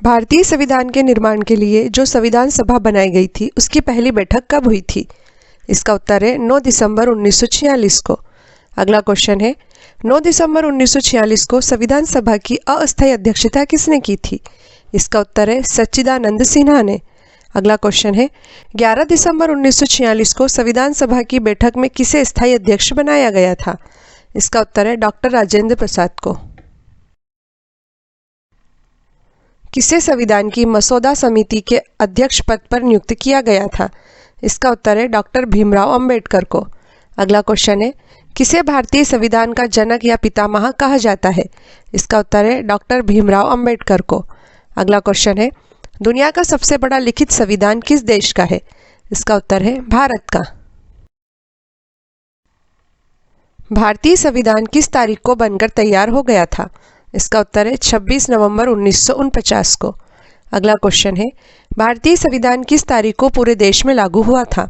भारतीय संविधान के निर्माण के लिए जो संविधान सभा बनाई गई थी उसकी पहली बैठक कब हुई थी? इसका उत्तर है 9 दिसंबर 1946 को। अगला क्वेश्चन है 9 दिसंबर 1946 को संविधान सभा की अस्थायी अध्यक्षता किसने की थी? इसका उत्तर है सच्चिदानंद सिन्हा ने। अगला क्वेश्चन है 11 दिसंबर 1946 को संविधान सभा की बैठक में किसे स्थायी अध्यक्ष बनाया गया था? इसका उत्तर है डॉक्टर राजेंद्र प्रसाद को। किसे संविधान की मसौदा समिति के अध्यक्ष पद पर नियुक्त किया गया था? इसका उत्तर है डॉक्टर भीमराव अंबेडकर को। अगला क्वेश्चन है किसे भारतीय संविधान का जनक या पितामह कहा जाता है? इसका उत्तर है डॉक्टर भीमराव अंबेडकर को। अगला क्वेश्चन है दुनिया का सबसे बड़ा लिखित संविधान किस देश का है? इसका उत्तर है भारत का। भारतीय संविधान किस तारीख को बनकर तैयार हो गया था? इसका उत्तर है 26 नवंबर 1949 को। अगला क्वेश्चन है भारतीय संविधान किस तारीख को पूरे देश में लागू हुआ था?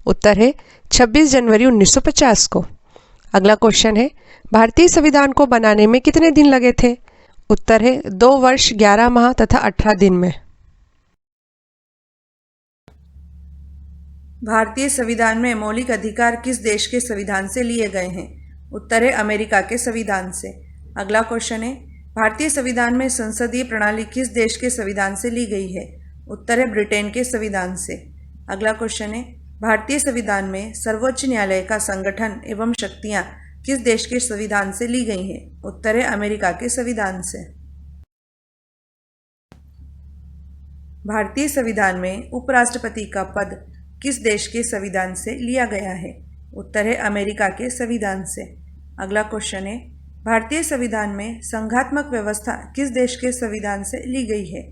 उत्तर है 26 जनवरी 1950 को। अगला क्वेश्चन है भारतीय संविधान को बनाने में कितने दिन लगे थे? उत्तर है 2 वर्ष 11 माह तथा 18 दिन में। भारतीय संविधान में मौलिक अधिकार किस देश के संविधान से लिए गए हैं? उत्तर है अमेरिका के संविधान से। अगला क्वेश्चन है भारतीय संविधान में संसदीय प्रणाली किस देश के संविधान से ली गई है? उत्तर है ब्रिटेन के संविधान से। अगला क्वेश्चन है भारतीय संविधान में सर्वोच्च न्यायालय का संगठन एवं शक्तियां किस देश के संविधान से ली गई हैं? उत्तर है अमेरिका के संविधान से। भारतीय संविधान में उपराष्ट्रपति का पद किस देश के संविधान से लिया गया है? उत्तर है अमेरिका के संविधान से। अगला क्वेश्चन है भारतीय संविधान में संघात्मक व्यवस्था किस देश के संविधान से ली गई है?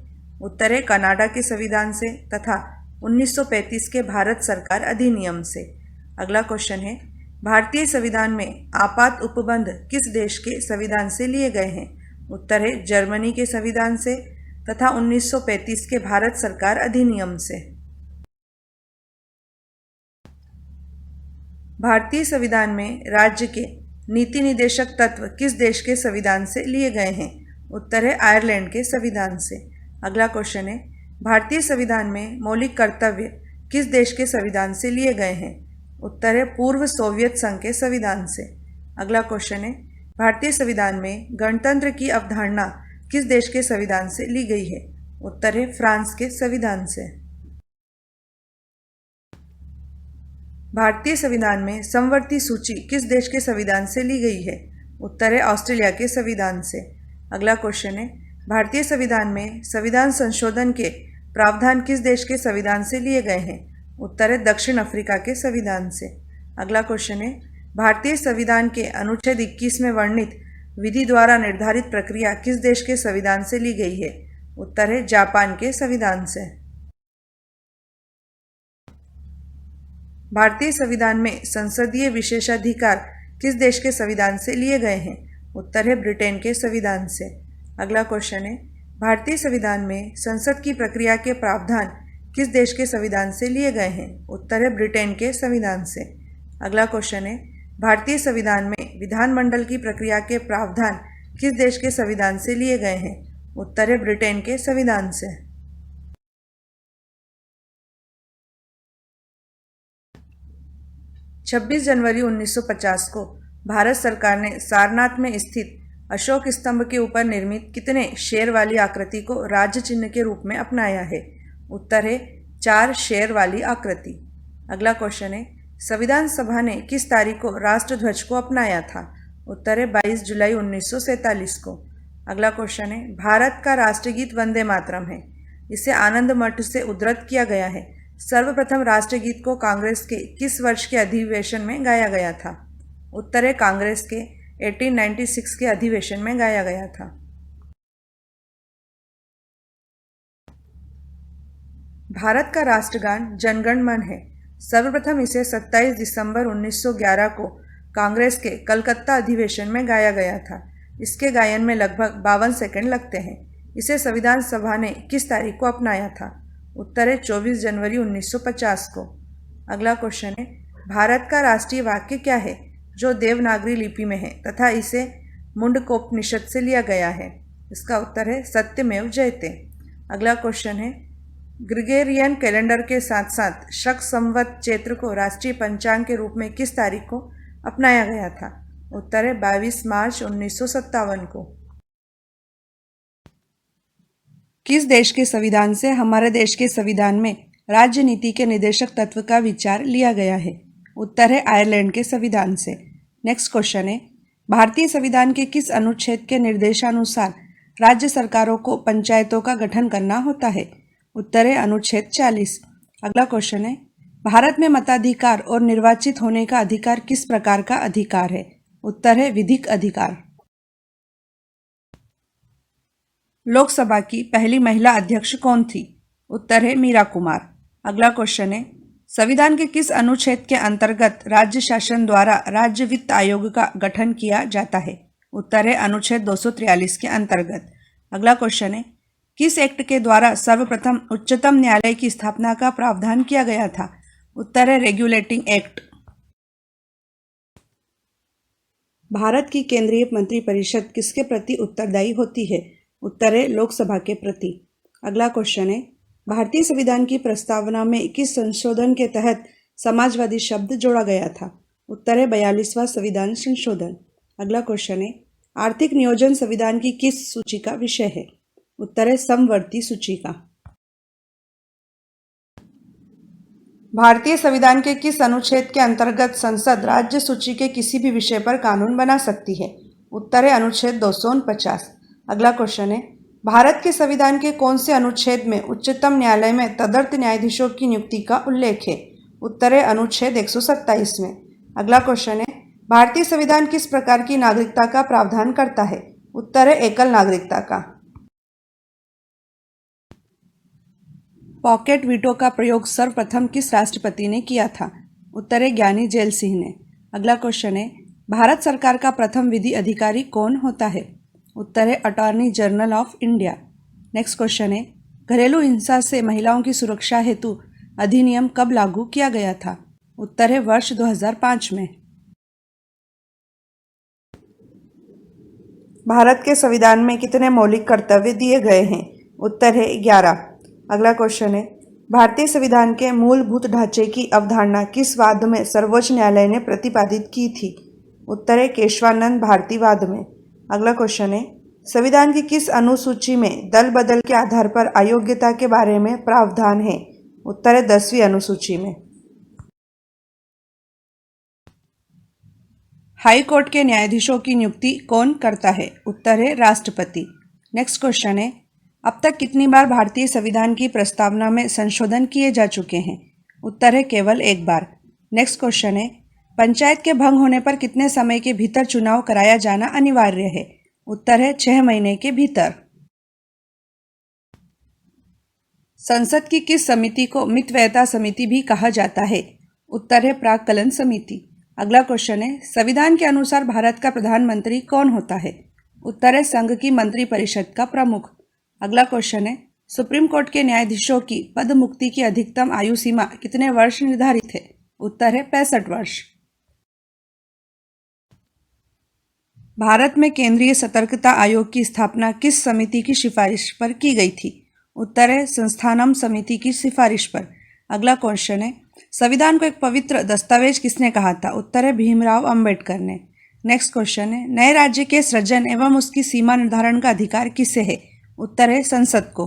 उत्तर है कनाडा के संविधान से तथा 1935 के भारत सरकार अधिनियम से। अगला क्वेश्चन है भारतीय संविधान में आपात उपबंध किस देश के संविधान से लिए गए हैं? उत्तर है जर्मनी के संविधान से तथा 1935 के भारत सरकार अधिनियम से। भारतीय संविधान में राज्य के नीति निदेशक तत्व किस देश के संविधान से लिए गए हैं? उत्तर है आयरलैंड के संविधान से। अगला क्वेश्चन है भारतीय संविधान में मौलिक कर्तव्य किस देश के संविधान से लिए गए हैं? उत्तर है पूर्व सोवियत संघ के संविधान से। अगला क्वेश्चन है भारतीय संविधान में गणतंत्र की अवधारणा किस देश के संविधान से ली गई है? उत्तर है फ्रांस के संविधान से। भारतीय संविधान में समवर्ती सूची किस देश के संविधान से ली गई है? उत्तर है ऑस्ट्रेलिया के संविधान से। अगला क्वेश्चन है भारतीय संविधान में संविधान संशोधन के प्रावधान किस देश के संविधान से लिए गए हैं? उत्तर है दक्षिण अफ्रीका के संविधान से। अगला क्वेश्चन है भारतीय संविधान के अनुच्छेद 21 में वर्णित विधि द्वारा निर्धारित प्रक्रिया किस देश के संविधान से ली गई है? उत्तर है जापान के संविधान से। भारतीय संविधान में संसदीय विशेषाधिकार किस देश के संविधान से लिए गए हैं? उत्तर है ब्रिटेन के संविधान से। अगला क्वेश्चन है भारतीय संविधान में संसद की प्रक्रिया के प्रावधान किस देश के संविधान से लिए गए हैं? उत्तर है ब्रिटेन के संविधान से। अगला क्वेश्चन है भारतीय संविधान में विधानमंडल की प्रक्रिया के प्रावधान किस देश के संविधान से लिए गए हैं? उत्तर है ब्रिटेन के संविधान से। छब्बीस जनवरी 1950 को भारत सरकार ने सारनाथ में स्थित अशोक स्तंभ के ऊपर निर्मित कितने शेर वाली आकृति को राज्य चिन्ह के रूप में अपनाया है? उत्तर है 4 शेर वाली आकृति। अगला क्वेश्चन है संविधान सभा ने किस तारीख को राष्ट्रध्वज को अपनाया था? उत्तर है 22 जुलाई 1947 को। अगला क्वेश्चन है भारत का राष्ट्रगीत वंदे मातरम है। इसे आनंद मठ से उद्धृत किया गया है। सर्वप्रथम राष्ट्रगीत को कांग्रेस के किस वर्ष के अधिवेशन में गाया गया था? उत्तर है कांग्रेस के 1896 के अधिवेशन में गाया गया था। भारत का राष्ट्रगान जनगण मन है। सर्वप्रथम इसे 27 दिसंबर 1911 को कांग्रेस के कलकत्ता अधिवेशन में गाया गया था। इसके गायन में लगभग 52 सेकंड लगते हैं। इसे संविधान सभा ने किस तारीख को अपनाया था? उत्तर है 24 जनवरी 1950 को। अगला क्वेश्चन है भारत का राष्ट्रीय वाक्य क्या है जो देवनागरी लिपि में है तथा इसे मुंडकोपनिषद से लिया गया है? इसका उत्तर है सत्यमेव जयते। अगला क्वेश्चन है, ग्रिगोरियन कैलेंडर के साथ साथ शक संवत चैत्र को राष्ट्रीय पंचांग के रूप में किस तारीख को अपनाया गया था? उत्तर है 22 मार्च 1957 को। किस देश के संविधान से हमारे देश के संविधान में राज्य नीति के निर्देशक तत्व का विचार लिया गया है? उत्तर है आयरलैंड के संविधान से। नेक्स्ट क्वेश्चन है, भारतीय संविधान के किस अनुच्छेद के निर्देशानुसार राज्य सरकारों को पंचायतों का गठन करना होता है? उत्तर है अनुच्छेद 40। अगला क्वेश्चन है, भारत में मताधिकार और निर्वाचित होने का अधिकार किस प्रकार का अधिकार है? उत्तर है विधिक अधिकार। लोकसभा की पहली महिला अध्यक्ष कौन थी? उत्तर है मीरा कुमार। अगला क्वेश्चन है, संविधान के किस अनुच्छेद के अंतर्गत राज्य शासन द्वारा राज्य वित्त आयोग का गठन किया जाता है? उत्तर है अनुच्छेद 243 के अंतर्गत। अगला क्वेश्चन है, किस एक्ट के द्वारा सर्वप्रथम उच्चतम न्यायालय की स्थापना का प्रावधान किया गया था? उत्तर है रेगुलेटिंग एक्ट। भारत की केंद्रीय मंत्रिपरिषद किसके प्रति उत्तरदायी होती है? उत्तर है लोकसभा के प्रति। अगला क्वेश्चन है, भारतीय संविधान की प्रस्तावना में किस संशोधन के तहत समाजवादी शब्द जोड़ा गया था? उत्तर है 42वां संविधान संशोधन। अगला क्वेश्चन है, आर्थिक नियोजन संविधान की किस सूची का विषय है? उत्तर है समवर्ती सूची का। भारतीय संविधान के किस अनुच्छेद के अंतर्गत संसद राज्य सूची के किसी भी विषय पर कानून बना सकती है? उत्तर है अनुच्छेद 249। अगला क्वेश्चन है, भारत के संविधान के कौन से अनुच्छेद में उच्चतम न्यायालय में तदर्थ न्यायाधीशों की नियुक्ति का उल्लेख है? उत्तर है अनुच्छेद 127 में। अगला क्वेश्चन है, भारतीय संविधान किस प्रकार की नागरिकता का प्रावधान करता है? उत्तर है एकल नागरिकता का। पॉकेट वीटो का प्रयोग सर्वप्रथम किस राष्ट्रपति ने किया था? उत्तर है ज्ञानी जेल सिंह ने। अगला क्वेश्चन है, भारत सरकार का प्रथम विधि अधिकारी कौन होता है? उत्तर है attorney general of India. Next question है, घरेलू हिंसा से महिलाओं की सुरक्षा हेतु अधिनियम कब लागू किया गया था? उत्तर है वर्ष 2005 में। भारत के संविधान में कितने मौलिक कर्तव्य दिए गए हैं? उत्तर है 11। अगला क्वेश्चन है, भारतीय संविधान के मूलभूत ढांचे की अवधारणा किस वाद में सर्वोच्च न्यायालय ने प्रतिपादित की थी? उत्तर है केशवानंद भारती वाद में। अगला क्वेश्चन है, संविधान की किस अनुसूची में दल बदल के आधार पर अयोग्यता के बारे में प्रावधान है? उत्तर है 10वीं अनुसूची में। हाई कोर्ट के न्यायाधीशों की नियुक्ति कौन करता है? उत्तर है राष्ट्रपति। नेक्स्ट क्वेश्चन है, अब तक कितनी बार भारतीय संविधान की प्रस्तावना में संशोधन किए जा चुके हैं? उत्तर है केवल एक बार। नेक्स्ट क्वेश्चन है, पंचायत के भंग होने पर कितने समय के भीतर चुनाव कराया जाना अनिवार्य है? उत्तर है 6 महीने के भीतर। संसद की किस समिति को मितव्ययता समिति भी कहा जाता है? उत्तर है प्राक्कलन समिति। अगला क्वेश्चन है, संविधान के अनुसार भारत का प्रधानमंत्री कौन होता है? उत्तर है संघ की मंत्रिपरिषद का प्रमुख। अगला क्वेश्चन है, सुप्रीम कोर्ट के न्यायाधीशों की पद मुक्ति की अधिकतम आयु सीमा कितने वर्ष निर्धारित है? उत्तर है 65 वर्ष। भारत में केंद्रीय सतर्कता आयोग की स्थापना किस समिति की सिफारिश पर की गई थी? उत्तर है संस्थानम समिति की सिफारिश पर। अगला क्वेश्चन है, संविधान को एक पवित्र दस्तावेज किसने कहा था? उत्तर है भीमराव अंबेडकर ने। नेक्स्ट क्वेश्चन है, नए राज्य के सृजन एवं उसकी सीमा निर्धारण का अधिकार किसे है? उत्तर है संसद को।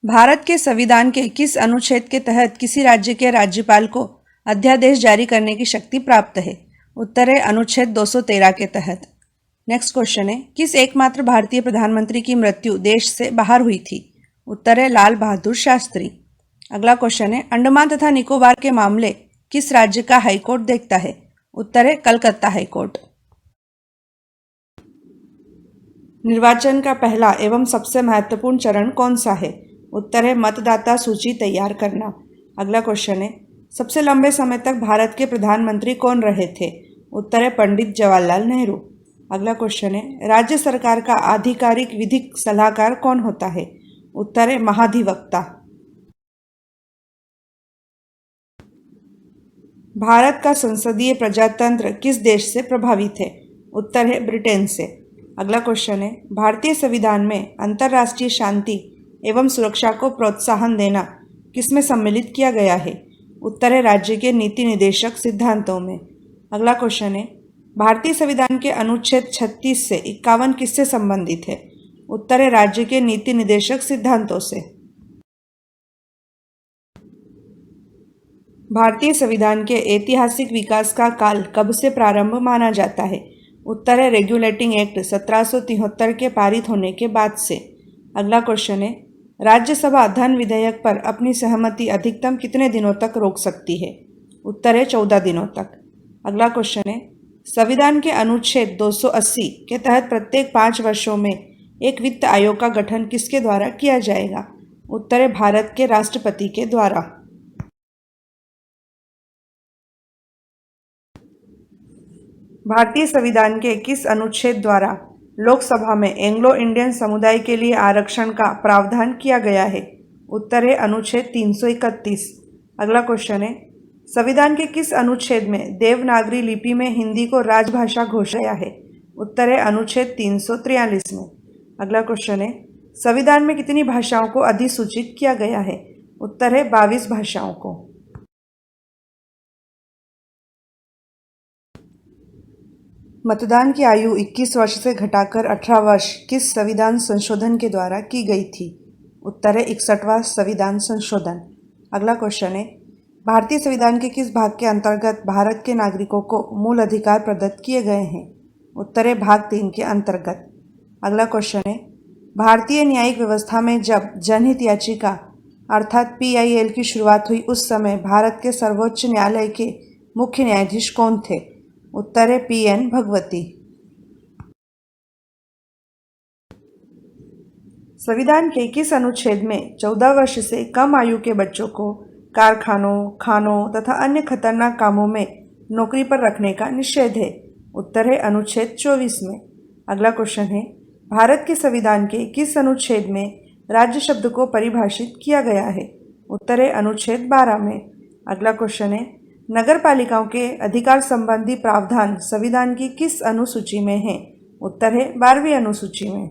भारत के संविधान के किस अनुच्छेद के तहत किसी राज्य के राज्यपाल को अध्यादेश जारी करने की शक्ति प्राप्त है? उत्तर है अनुच्छेद 213 के तहत। नेक्स्ट क्वेश्चन है, किस एकमात्र भारतीय प्रधानमंत्री की मृत्यु देश से बाहर हुई थी? उत्तर है लाल बहादुर शास्त्री। अगला क्वेश्चन है, अंडमान तथा निकोबार के मामले किस राज्य का हाईकोर्ट देखता है? उत्तर है कलकत्ता हाईकोर्ट। निर्वाचन का पहला एवं सबसे महत्वपूर्ण चरण कौन सा है? उत्तर है मतदाता सूची तैयार करना। अगला क्वेश्चन है, सबसे लंबे समय तक भारत के प्रधानमंत्री कौन रहे थे? उत्तर है पंडित जवाहरलाल नेहरू। अगला क्वेश्चन है, राज्य सरकार का आधिकारिक विधिक सलाहकार कौन होता है? उत्तर है महाधिवक्ता। भारत का संसदीय प्रजातंत्र किस देश से प्रभावित है? उत्तर है ब्रिटेन से। अगला क्वेश्चन है, भारतीय संविधान में अंतर्राष्ट्रीय शांति एवं सुरक्षा को प्रोत्साहन देना किसमें सम्मिलित किया गया है? उत्तर है राज्य के नीति निदेशक सिद्धांतों में। अगला क्वेश्चन है, भारतीय संविधान के अनुच्छेद 36 से 51 किससे संबंधित है? उत्तर है राज्य के नीति निदेशक सिद्धांतों से। भारतीय संविधान के ऐतिहासिक विकास का काल कब से प्रारंभ माना जाता है? उत्तर है रेगुलेटिंग एक्ट 1773 के पारित होने के बाद से। अगला क्वेश्चन है, राज्यसभा धन विधेयक पर अपनी सहमति अधिकतम कितने दिनों तक रोक सकती है? उत्तर है 14 दिनों तक। अगला क्वेश्चन है, संविधान के अनुच्छेद 280 के तहत प्रत्येक 5 वर्षों में एक वित्त आयोग का गठन किसके द्वारा किया जाएगा? उत्तर है भारत के राष्ट्रपति के द्वारा। भारतीय संविधान के किस अनुच्छेद द्वारा लोकसभा में एंग्लो इंडियन समुदाय के लिए आरक्षण का प्रावधान किया गया है? उत्तर है अनुच्छेद 331। अगला क्वेश्चन है, संविधान के किस अनुच्छेद में देवनागरी लिपि में हिंदी को राजभाषा घोषित किया है? उत्तर है अनुच्छेद 343 में। अगला क्वेश्चन है, संविधान में कितनी भाषाओं को अधिसूचित किया गया है? उत्तर है 22 भाषाओं को। मतदान की आयु 21 वर्ष से घटाकर 18 वर्ष किस संविधान संशोधन के द्वारा की गई थी? उत्तर है 61वां संविधान संशोधन। अगला क्वेश्चन है, भारतीय संविधान के किस भाग के अंतर्गत भारत के नागरिकों को मूल अधिकार प्रदत्त किए गए हैं? उत्तर है भाग 3 के अंतर्गत। अगला क्वेश्चन है, भारतीय न्यायिक व्यवस्था में जब जनहित याचिका अर्थात PIL की शुरुआत हुई उस समय भारत के सर्वोच्च न्यायालय के मुख्य न्यायाधीश कौन थे? उत्तर है PN भगवती। संविधान के किस अनुच्छेद में 14 वर्ष से कम आयु के बच्चों को कारखानों, खानों तथा अन्य खतरनाक कामों में नौकरी पर रखने का निषेध है? उत्तर है अनुच्छेद 24 में। अगला क्वेश्चन है, भारत के संविधान के किस अनुच्छेद में राज्य शब्द को परिभाषित किया गया है? उत्तर है अनुच्छेद 12 में। अगला क्वेश्चन है, नगर पालिकाओं के अधिकार संबंधी प्रावधान संविधान की किस अनुसूची में है? उत्तर है 12वीं अनुसूची में।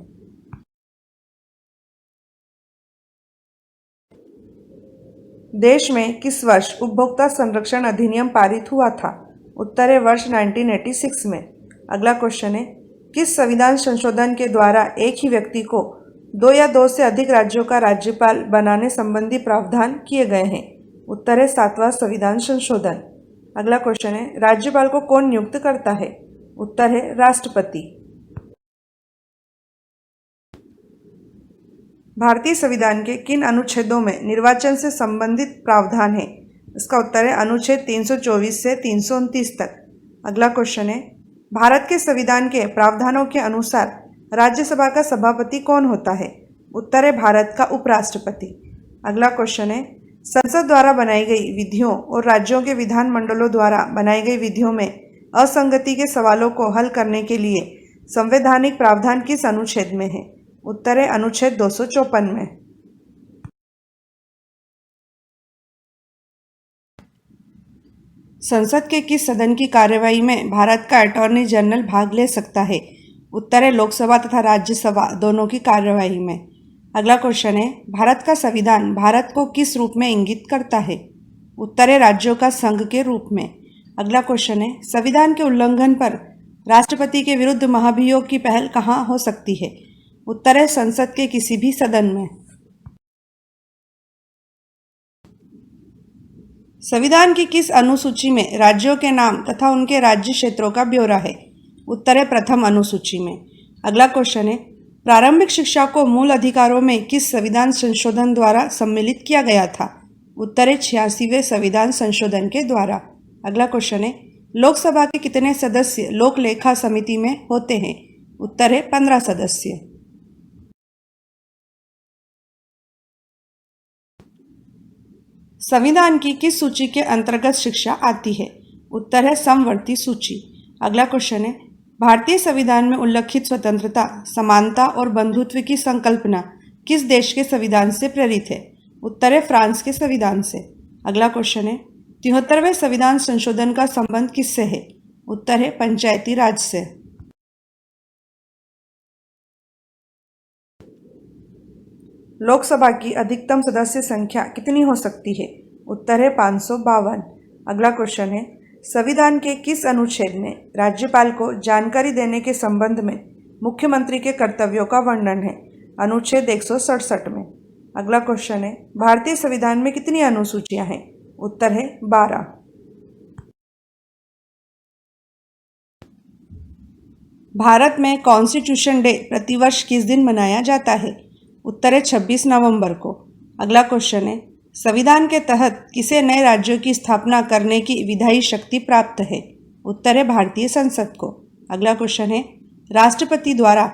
देश में किस वर्ष उपभोक्ता संरक्षण अधिनियम पारित हुआ था? उत्तर है वर्ष 1986 में। अगला क्वेश्चन है, किस संविधान संशोधन के द्वारा एक ही व्यक्ति को 2 या 2 से अधिक राज्यों का राज्यपाल बनाने संबंधी प्रावधान किए गए हैं? उत्तर है 7वां संविधान संशोधन। अगला क्वेश्चन है, राज्यपाल को कौन नियुक्त करता है? उत्तर है राष्ट्रपति। भारतीय संविधान के किन अनुच्छेदों में निर्वाचन से संबंधित प्रावधान है? इसका उत्तर है अनुच्छेद 324 से 329 तक। अगला क्वेश्चन है, भारत के संविधान के प्रावधानों के अनुसार राज्यसभा का सभापति कौन होता है? उत्तर है भारत का उपराष्ट्रपति। अगला क्वेश्चन है, संसद द्वारा बनाई गई विधियों और राज्यों के विधानमंडलों द्वारा बनाई गई विधियों में असंगति के सवालों को हल करने के लिए संवैधानिक प्रावधान किस अनुच्छेद में है? उत्तर है अनुच्छेद 254 में। संसद के किस सदन की कार्यवाही में भारत का अटॉर्नी जनरल भाग ले सकता है? उत्तर है लोकसभा तथा राज्यसभा दोनों की कार्यवाही में। अगला क्वेश्चन है, भारत का संविधान भारत को किस रूप में इंगित करता है? उत्तर है राज्यों का संघ के रूप में। अगला क्वेश्चन है, संविधान के उल्लंघन पर राष्ट्रपति के विरुद्ध महाभियोग की पहल कहाँ हो सकती है? उत्तर है संसद के किसी भी सदन में। संविधान की किस अनुसूची में राज्यों के नाम तथा उनके राज्य क्षेत्रों का ब्यौरा है? उत्तर है प्रथम अनुसूची में। अगला क्वेश्चन है, प्रारंभिक शिक्षा को मूल अधिकारों में किस संविधान संशोधन द्वारा सम्मिलित किया गया था? उत्तर है 86वें संविधान संशोधन के द्वारा। अगला क्वेश्चन है, लोकसभा के कितने सदस्य लोक लेखा समिति में होते हैं? उत्तर है 15 सदस्य। संविधान की किस सूची के अंतर्गत शिक्षा आती है? उत्तर है समवर्ती सूची। अगला क्वेश्चन है, भारतीय संविधान में उल्लिखित स्वतंत्रता, समानता और बंधुत्व की संकल्पना किस देश के संविधान से प्रेरित है? उत्तर है फ्रांस के संविधान से। अगला क्वेश्चन है, 73वें संविधान संशोधन का संबंध किससे है? उत्तर है पंचायती राज से। लोकसभा की अधिकतम सदस्य संख्या कितनी हो सकती है? उत्तर है 552। अगला क्वेश्चन है, संविधान के किस अनुच्छेद में राज्यपाल को जानकारी देने के संबंध में मुख्यमंत्री के कर्तव्यों का वर्णन है? अनुच्छेद 167 में। अगला क्वेश्चन है, भारतीय संविधान में कितनी अनुसूचियां हैं? उत्तर है 12। भारत में कॉन्स्टिट्यूशन डे प्रतिवर्ष किस दिन मनाया जाता है? उत्तर है 26 नवंबर को। अगला क्वेश्चन है, संविधान के तहत किसे नए राज्यों की स्थापना करने की विधायी शक्ति प्राप्त है? उत्तर है भारतीय संसद को। अगला क्वेश्चन है, राष्ट्रपति द्वारा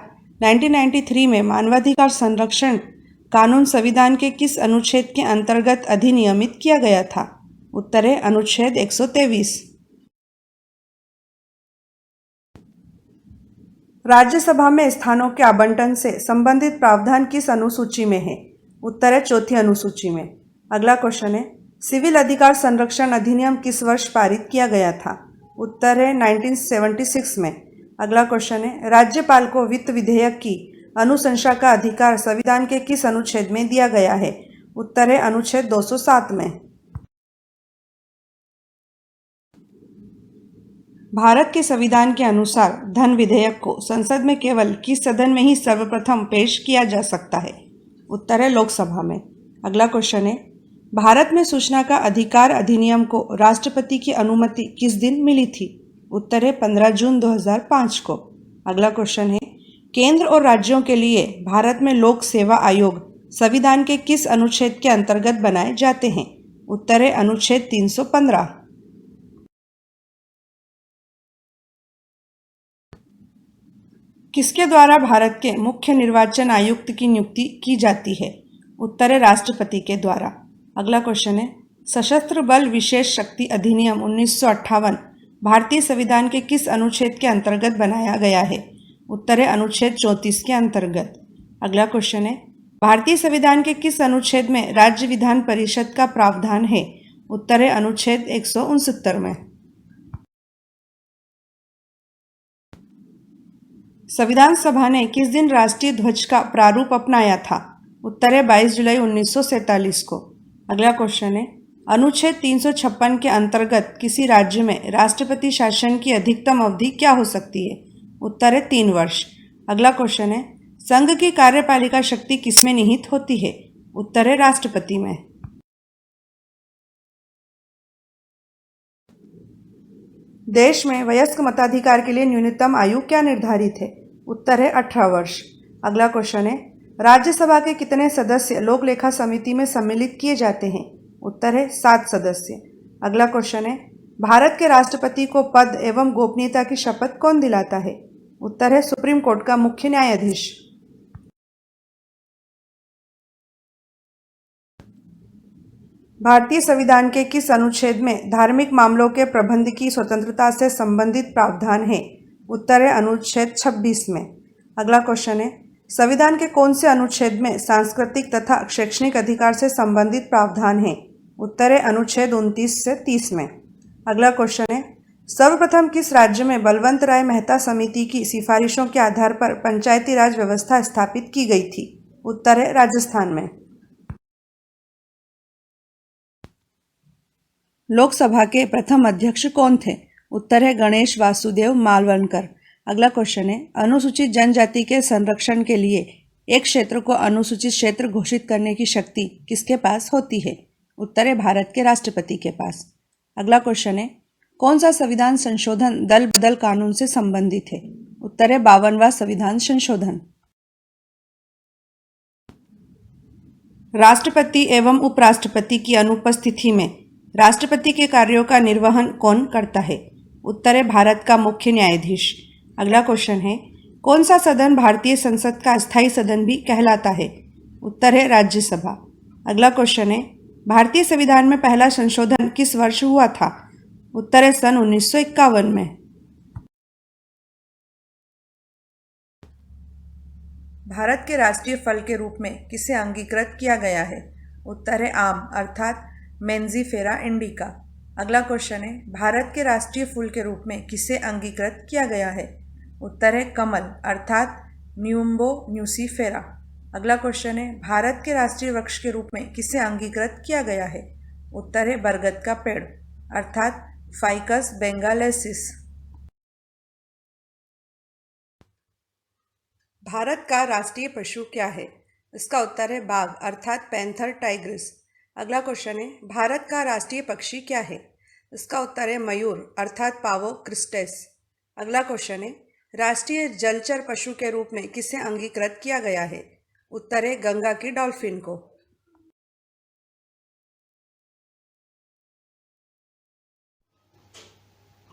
1993 में मानवाधिकार संरक्षण कानून संविधान के किस अनुच्छेद के अंतर्गत अधिनियमित किया गया था? उत्तर है अनुच्छेद 123। राज्यसभा में स्थानों के आवंटन से संबंधित प्रावधान किस अनुसूची में है? उत्तर है चौथी अनुसूची में। अगला क्वेश्चन है, सिविल अधिकार संरक्षण अधिनियम किस वर्ष पारित किया गया था? उत्तर है 1976 में। अगला क्वेश्चन है, राज्यपाल को वित्त विधेयक की अनुशंसा का अधिकार संविधान के किस अनुच्छेद में दिया गया है? उत्तर है अनुच्छेद 207 में। भारत के संविधान के अनुसार धन विधेयक को संसद में केवल किस सदन में ही सर्वप्रथम पेश किया जा सकता है? उत्तर है लोकसभा में। अगला क्वेश्चन है, भारत में सूचना का अधिकार अधिनियम को राष्ट्रपति की अनुमति किस दिन मिली थी? उत्तर है 15 जून 2005 को। अगला क्वेश्चन है, केंद्र और राज्यों के लिए भारत में लोक सेवा आयोग संविधान के किस अनुच्छेद के अंतर्गत बनाए जाते हैं? उत्तर है अनुच्छेद 315। किसके द्वारा भारत के मुख्य निर्वाचन आयुक्त की नियुक्ति की जाती है? उत्तर है राष्ट्रपति के द्वारा। अगला क्वेश्चन है, सशस्त्र बल विशेष शक्ति अधिनियम 1958 भारतीय संविधान के किस अनुच्छेद के अंतर्गत बनाया गया है? उत्तर है अनुच्छेद 34 के अंतर्गत। अगला क्वेश्चन है, भारतीय संविधान के किस अनुच्छेद में राज्य विधान परिषद का प्रावधान है? उत्तर है अनुच्छेद 169 में। संविधान सभा ने किस दिन राष्ट्रीय ध्वज का प्रारूप अपनाया था? उत्तर है 22 जुलाई 1947 को। अगला क्वेश्चन है, अनुच्छेद 356 के अंतर्गत किसी राज्य में राष्ट्रपति शासन की अधिकतम अवधि क्या हो सकती है? उत्तर है 3 वर्ष। अगला क्वेश्चन है, संघ की कार्यपालिका शक्ति किसमें निहित होती है? उत्तर है राष्ट्रपति में। देश में वयस्क मताधिकार के लिए न्यूनतम आयु क्या निर्धारित है? उत्तर है 18 वर्ष। अगला क्वेश्चन है, राज्यसभा के कितने सदस्य लोक लेखा समिति में सम्मिलित किए जाते हैं? उत्तर है 7 सदस्य। अगला क्वेश्चन है, भारत के राष्ट्रपति को पद एवं गोपनीयता की शपथ कौन दिलाता है? उत्तर है सुप्रीम कोर्ट का मुख्य न्यायाधीश। भारतीय संविधान के किस अनुच्छेद में धार्मिक मामलों के प्रबंध की स्वतंत्रता से संबंधित प्रावधान है? उत्तर है अनुच्छेद 26 में। अगला क्वेश्चन है, संविधान के कौन से अनुच्छेद में सांस्कृतिक तथा शैक्षणिक अधिकार से संबंधित प्रावधान है? उत्तर है अनुच्छेद 29 से 30 में। अगला क्वेश्चन है, सर्वप्रथम किस राज्य में बलवंत राय मेहता समिति की सिफारिशों के आधार पर पंचायती राज व्यवस्था स्थापित की गई थी? उत्तर है राजस्थान में। लोकसभा के प्रथम अध्यक्ष कौन थे? उत्तर है गणेश वासुदेव मालवणकर। अगला क्वेश्चन है, अनुसूचित जनजाति के संरक्षण के लिए एक क्षेत्र को अनुसूचित क्षेत्र घोषित करने की शक्ति किसके पास होती है? उत्तर है भारत के राष्ट्रपति के पास। अगला क्वेश्चन है, कौन सा संविधान संशोधन दल बदल कानून से संबंधित है? उत्तर है 52वां संविधान संशोधन। राष्ट्रपति एवं उपराष्ट्रपति की अनुपस्थिति में राष्ट्रपति के कार्यों का निर्वहन कौन करता है? उत्तर है भारत का मुख्य न्यायाधीश। अगला क्वेश्चन है, कौन सा सदन भारतीय संसद का अस्थायी सदन भी कहलाता है? उत्तर है राज्यसभा। अगला क्वेश्चन है, भारतीय संविधान में पहला संशोधन किस वर्ष हुआ था? उत्तर है सन 1951 में। भारत के राष्ट्रीय फल के रूप में किसे अंगीकृत किया गया है? उत्तर है आम अर्थात मेंजीफेरा इंडिका। अगला क्वेश्चन है, भारत के राष्ट्रीय फूल के रूप में किसे अंगीकृत किया गया है? उत्तर है कमल अर्थात न्यूम्बो न्यूसीफेरा। अगला क्वेश्चन है, भारत के राष्ट्रीय वृक्ष के रूप में किसे अंगीकृत किया गया है? उत्तर है बरगद का पेड़ अर्थात फाइकस बेंगालेसिस। भारत का राष्ट्रीय पशु क्या है? इसका उत्तर है बाघ अर्थात पैंथर टाइग्रिस। अगला क्वेश्चन है, भारत का राष्ट्रीय पक्षी क्या है? इसका उत्तर है मयूर अर्थात पावो क्रिस्टेस। अगला क्वेश्चन है, राष्ट्रीय जलचर पशु के रूप में किसे अंगीकृत किया गया है? उत्तर है गंगा की डॉल्फिन को।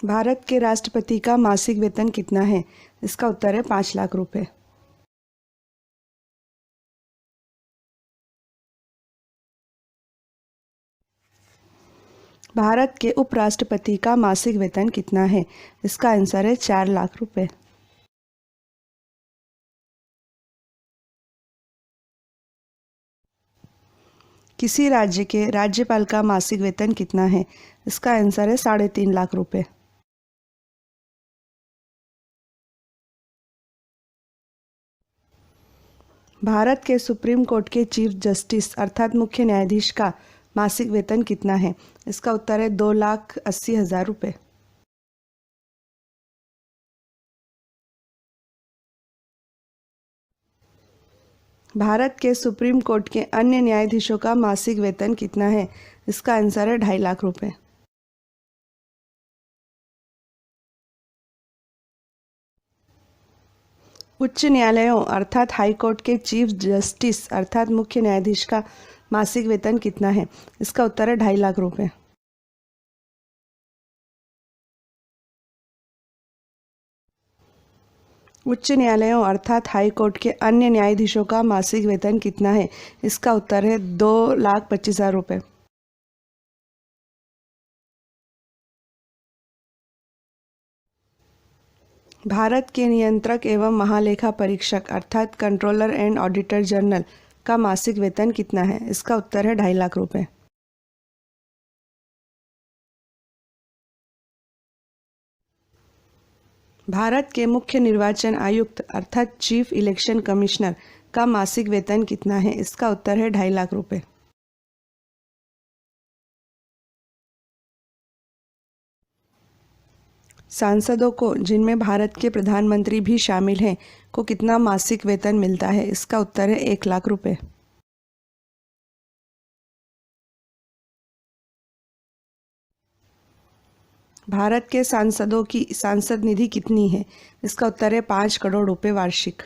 भारत के राष्ट्रपति का मासिक वेतन कितना है? इसका उत्तर है 5 लाख रुपए। भारत के उपराष्ट्रपति का मासिक वेतन कितना है? इसका आंसर है 4 लाख रुपए। किसी राज्य के राज्यपाल का मासिक वेतन कितना है? इसका आंसर है 3.5 लाख रुपए। भारत के सुप्रीम कोर्ट के चीफ जस्टिस अर्थात मुख्य न्यायाधीश का मासिक वेतन कितना है? इसका उत्तर है 2,80,000 रुपये। भारत के सुप्रीम कोर्ट के अन्य न्यायाधीशों का मासिक वेतन कितना है? इसका आंसर है 2.5 लाख रुपये। उच्च न्यायालयों अर्थात हाई कोर्ट के चीफ जस्टिस अर्थात मुख्य न्यायाधीश का मासिक वेतन कितना है? इसका उत्तर है 2.5 लाख रुपये। उच्च न्यायालयों अर्थात हाई कोर्ट के अन्य न्यायाधीशों का मासिक वेतन कितना है? इसका उत्तर है 2,25,000 रुपये। भारत के नियंत्रक एवं महालेखा परीक्षक अर्थात कंट्रोलर एंड ऑडिटर जनरल का मासिक वेतन कितना है? इसका उत्तर है 2.5 लाख रुपये। भारत के मुख्य निर्वाचन आयुक्त अर्थात चीफ इलेक्शन कमिश्नर का मासिक वेतन कितना है? इसका उत्तर है 2.5 लाख रुपये। सांसदों को, जिनमें भारत के प्रधानमंत्री भी शामिल हैं, को कितना मासिक वेतन मिलता है? इसका उत्तर है 1 लाख रुपये। भारत के सांसदों की सांसद निधि कितनी है? इसका उत्तर है 5 करोड़ रुपए वार्षिक।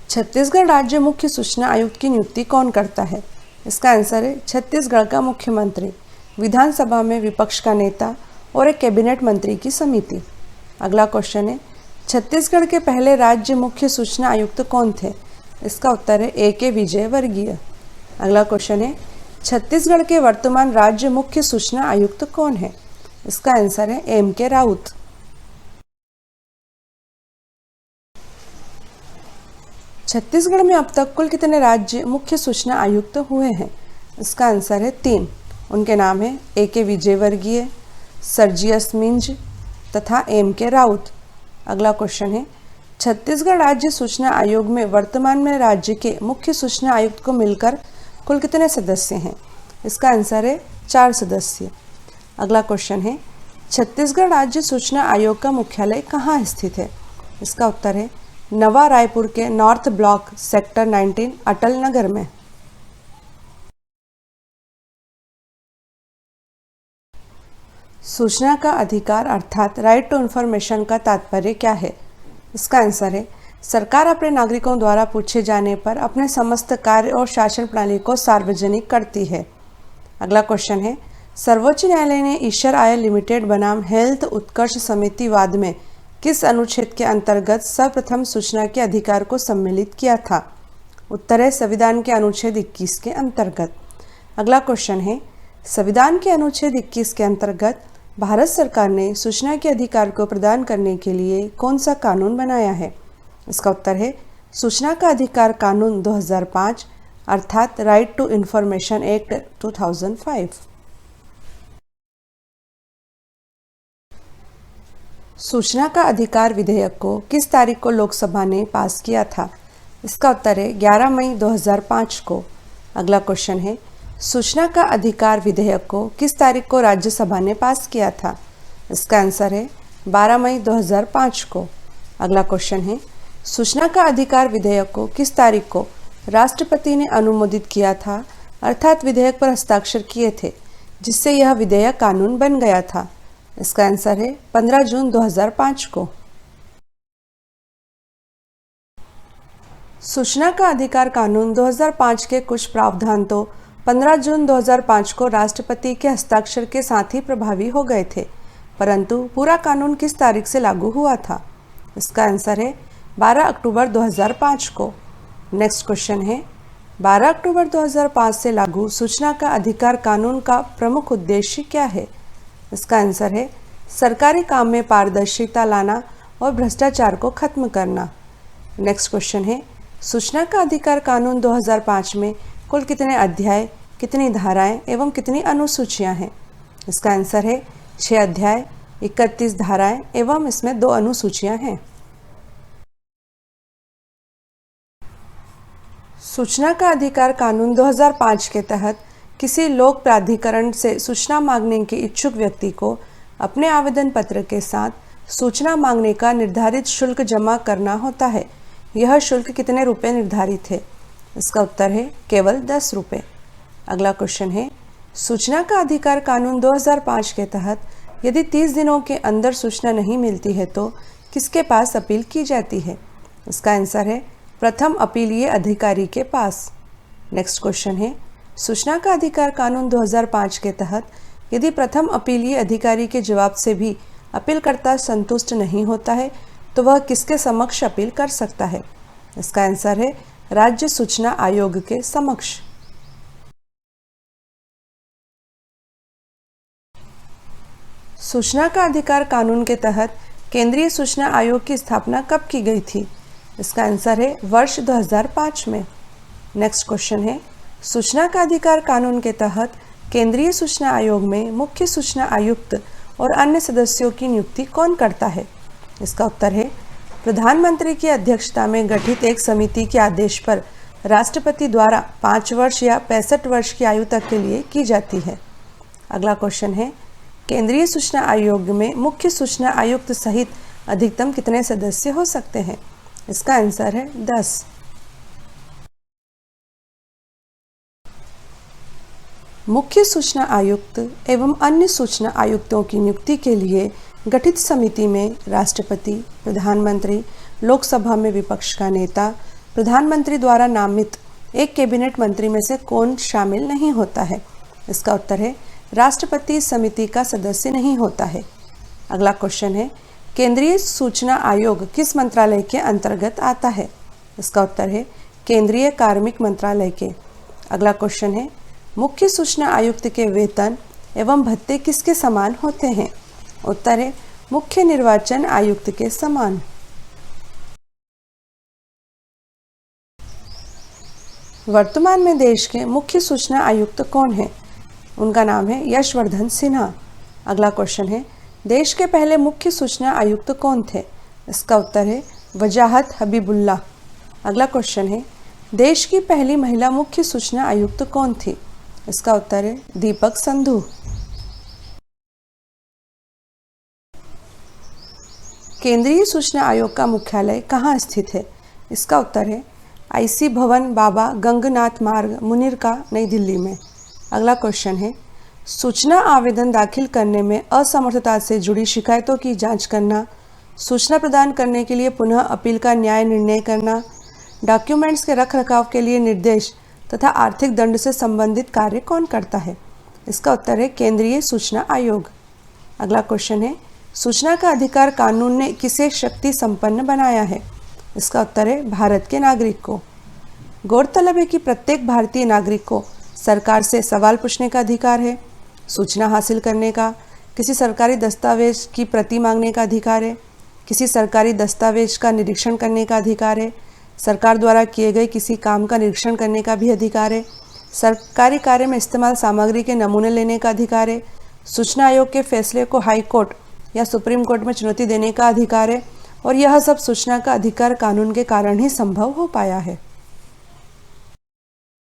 छत्तीसगढ़ राज्य मुख्य सूचना आयुक्त की नियुक्ति कौन करता है? इसका आंसर है छत्तीसगढ़ का मुख्यमंत्री, विधानसभा में विपक्ष का नेता और एक कैबिनेट मंत्री की समिति। अगला क्वेश्चन है, छत्तीसगढ़ के पहले राज्य मुख्य सूचना आयुक्त कौन थे? इसका उत्तर है A.K. विजयवर्गीय। अगला क्वेश्चन है, छत्तीसगढ़ के वर्तमान राज्य मुख्य सूचना आयुक्त कौन है? इसका आंसर है M.K. राउत। छत्तीसगढ़ में अब तक कुल कितने राज्य मुख्य सूचना आयुक्त हुए हैं? इसका आंसर है 3। उनके नाम है A.K. विजयवर्गीय, सर्जियस मिंज तथा M.K. राउत। अगला क्वेश्चन है, छत्तीसगढ़ राज्य सूचना आयोग में वर्तमान में राज्य के मुख्य सूचना आयुक्त को मिलकर कुल कितने सदस्य हैं? इसका आंसर है 4 सदस्य। अगला क्वेश्चन है, छत्तीसगढ़ राज्य सूचना आयोग का मुख्यालय कहाँ स्थित है? इसका उत्तर है नवा रायपुर के north block sector 19 Atal Nagar में। सूचना का अधिकार अर्थात राइट टू इंफॉर्मेशन का तात्पर्य क्या है? इसका आंसर है सरकार अपने नागरिकों द्वारा पूछे जाने पर अपने समस्त कार्य और शासन प्रणाली को सार्वजनिक करती है। अगला क्वेश्चन है, सर्वोच्च न्यायालय ने ईश्वर आय लिमिटेड बनाम हेल्थ उत्कर्ष समिति वाद में किस अनुच्छेद के अंतर्गत सर्वप्रथम सूचना के अधिकार को सम्मिलित किया था? उत्तर है संविधान के अनुच्छेद 21 के अंतर्गत। अगला क्वेश्चन है, संविधान के अनुच्छेद 21 के अंतर्गत भारत सरकार ने सूचना के अधिकार को प्रदान करने के लिए कौन सा कानून बनाया है? इसका उत्तर है सूचना का अधिकार कानून 2005 अर्थात राइट टू इंफॉर्मेशन एक्ट 2005। सूचना का अधिकार विधेयक को किस तारीख को लोकसभा ने पास किया था? इसका उत्तर है 11 मई 2005 को। अगला क्वेश्चन है, सूचना का अधिकार विधेयक को किस तारीख को राज्यसभा ने पास किया था? इसका आंसर है 12 मई 2005 को। अगला क्वेश्चन है, सूचना का अधिकार विधेयक को किस तारीख को राष्ट्रपति ने अनुमोदित किया था, अर्थात विधेयक पर हस्ताक्षर किए थे, जिससे यह विधेयक कानून बन गया था? इसका आंसर है 15 जून 2005 को। सूचना का अधिकार कानून 2005 के कुछ प्रावधान तो 15 जून 2005 को राष्ट्रपति के हस्ताक्षर के साथ ही प्रभावी हो गए थे, परंतु पूरा कानून किस तारीख से लागू हुआ था? इसका आंसर है 12 अक्टूबर 2005 को। नेक्स्ट क्वेश्चन है, 12 अक्टूबर 2005 से लागू सूचना का अधिकार कानून का प्रमुख उद्देश्य क्या है? इसका आंसर है सरकारी काम में पारदर्शिता लाना और भ्रष्टाचार को खत्म करना। नेक्स्ट क्वेश्चन है, सूचना का अधिकार कानून 2005 में कुल कितने अध्याय, कितनी धाराएं एवं कितनी अनुसूचियां हैं? इसका आंसर है 6 अध्याय, 31 धाराएं एवं इसमें 2 अनुसूचियां हैं। सूचना का अधिकार कानून 2005 के तहत किसी लोक प्राधिकरण से सूचना मांगने के इच्छुक व्यक्ति को अपने आवेदन पत्र के साथ सूचना मांगने का निर्धारित शुल्क जमा करना होता है। यह शुल्क कितने रुपए निर्धारित है? इसका उत्तर है केवल 10 रुपये। अगला क्वेश्चन है, सूचना का अधिकार कानून 2005 के तहत यदि 30 दिनों के अंदर सूचना नहीं मिलती है तो किसके पास अपील की जाती है? इसका आंसर है प्रथम अपीलीय अधिकारी के पास। नेक्स्ट क्वेश्चन है, सूचना का अधिकार कानून 2005 के तहत यदि प्रथम अपीलीय अधिकारी के जवाब से भी अपीलकर्ता संतुष्ट नहीं होता है तो वह किसके समक्ष अपील कर सकता है? इसका आंसर है राज्य सूचना आयोग के समक्ष। सूचना का अधिकार कानून के तहत केंद्रीय सूचना आयोग की स्थापना कब की गई थी? इसका आंसर है वर्ष 2005 में। नेक्स्ट क्वेश्चन है, सूचना का अधिकार कानून के तहत केंद्रीय सूचना आयोग में मुख्य सूचना आयुक्त और अन्य सदस्यों की नियुक्ति कौन करता है? इसका उत्तर है प्रधानमंत्री की अध्यक्षता में गठित एक समिति के आदेश पर राष्ट्रपति द्वारा 5 वर्ष या 65 वर्ष की आयु तक के लिए की जाती है। अगला क्वेश्चन है, केंद्रीय सूचना आयोग में मुख्य सूचना आयुक्त सहित अधिकतम कितने सदस्य हो सकते हैं? इसका आंसर है 10। मुख्य सूचना आयुक्त एवं अन्य सूचना आयुक्तों की नियुक्ति के लिए गठित समिति में राष्ट्रपति, प्रधानमंत्री, लोकसभा में विपक्ष का नेता, प्रधानमंत्री द्वारा नामित एक कैबिनेट मंत्री में से कौन शामिल नहीं होता है? इसका उत्तर है राष्ट्रपति समिति का सदस्य नहीं होता है। अगला क्वेश्चन है, केंद्रीय सूचना आयोग किस मंत्रालय के अंतर्गत आता है? इसका उत्तर है केंद्रीय कार्मिक मंत्रालय के। अगला क्वेश्चन है, मुख्य सूचना आयुक्त के वेतन एवं भत्ते किसके समान होते हैं? उत्तर है मुख्य निर्वाचन आयुक्त के समान। वर्तमान में देश के मुख्य सूचना आयुक्त कौन है? उनका नाम है यशवर्धन सिन्हा। अगला क्वेश्चन है, देश के पहले मुख्य सूचना आयुक्त कौन थे? इसका उत्तर है वजाहत हबीबुल्लाह। अगला क्वेश्चन है, देश की पहली महिला मुख्य सूचना आयुक्त कौन थी? इसका उत्तर है दीपक संधू। केंद्रीय सूचना आयोग का मुख्यालय कहाँ स्थित है? इसका उत्तर है IC भवन, बाबा गंगनाथ मार्ग, मुनिरका, नई दिल्ली में। अगला क्वेश्चन है, सूचना आवेदन दाखिल करने में असमर्थता से जुड़ी शिकायतों की जांच करना, सूचना प्रदान करने के लिए पुनः अपील का न्याय निर्णय करना, डॉक्यूमेंट्स के रखरखाव के लिए निर्देश तथा आर्थिक दंड से संबंधित कार्य कौन करता है? इसका उत्तर है केंद्रीय सूचना आयोग। अगला क्वेश्चन है, सूचना का अधिकार कानून ने किसे शक्ति संपन्न बनाया है? इसका उत्तर है भारत के नागरिक को। गौरतलब है कि प्रत्येक भारतीय नागरिक को सरकार से सवाल पूछने का अधिकार है, सूचना हासिल करने का, किसी सरकारी दस्तावेज की प्रति मांगने का अधिकार है, किसी सरकारी दस्तावेज का निरीक्षण करने का अधिकार है, सरकार द्वारा किए गए किसी काम का निरीक्षण करने का भी अधिकार है, सरकारी कार्य में इस्तेमाल सामग्री के नमूने लेने का अधिकार है, सूचना आयोग के फैसले को हाई कोर्ट या सुप्रीम कोर्ट में चुनौती देने का अधिकार है, और यह सब सूचना का अधिकार कानून के कारण ही संभव हो पाया है।